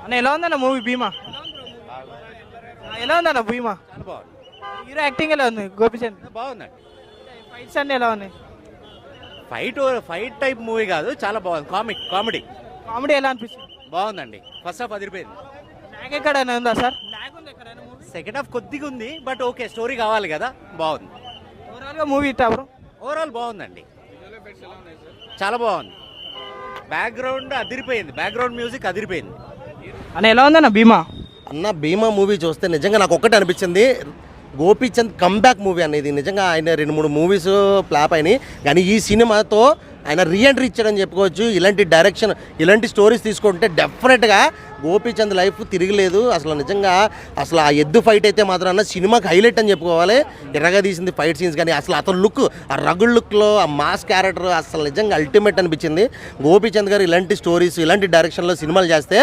అన్న ఎలా ఉందన్న మూవీ భీమా? ఎలా ఉందన్న భీమా? చాలా బాగుంది. హీరో యాక్టింగ్ ఎలా ఉంది గోపిచంద్? బాగుందండి. ఫైట్స్ అన్ని ఎలా ఉన్నాయి? ఫైట్ టైప్ మూవీ కాదు, చాలా బాగుంది. కామెడీ కామెడీ ఎలా అనిపిస్తుంది? బాగుందండి. ఫస్ట్ హాఫ్ అదిరిపోయింది. ల్యాగ్ ఎక్కడైనా ఉందా సార్? ల్యాగ్ ఉంది ఎక్కడైనా మూవీ? సెకండ్ హాఫ్ కొద్దిగా ఉంది, బట్ ఓకే, స్టోరీ కావాలి కదా, బాగుంది. ఓవరాల్గా మూవీ ఇట్టా బ్రో? ఓవరాల్ బాగుందండి, చాలా బాగుంది. బ్యాక్గ్రౌండ్ అదిరిపోయింది, బ్యాక్గ్రౌండ్ మ్యూజిక్ అదిరిపోయింది. అన్న ఎలా ఉందన్న భీమా? అన్న భీమా మూవీ చూస్తే నిజంగా నాకు ఒక్కటే అనిపించింది, గోపీచంద్ కమ్బ్యాక్ మూవీ అనేది. నిజంగా ఆయన 2-3 మూవీస్ ఫ్లాప్ అయినాయి, కానీ ఈ సినిమాతో ఆయన రీఎంట్రీ ఇచ్చాడని చెప్పుకోవచ్చు. ఇలాంటి డైరెక్షన్, ఇలాంటి స్టోరీస్ తీసుకుంటే డెఫినెట్గా గోపీచంద్ లైఫ్ తిరగలేదు. అసలు నిజంగా అసలు ఆ ఎద్దు ఫైట్ అయితే మాత్రం సినిమాకి హైలైట్ అని చెప్పుకోవాలి. ఎర్రగా తీసింది ఫైట్ సీన్స్, కానీ అసలు అతని లుక్, ఆ రగుల్ లుక్లో ఆ మాస్ క్యారెక్టర్ అసలు నిజంగా అల్టిమేట్ అనిపించింది. గోపీచంద్ గారు ఇలాంటి స్టోరీస్, ఇలాంటి డైరెక్షన్లో సినిమాలు చేస్తే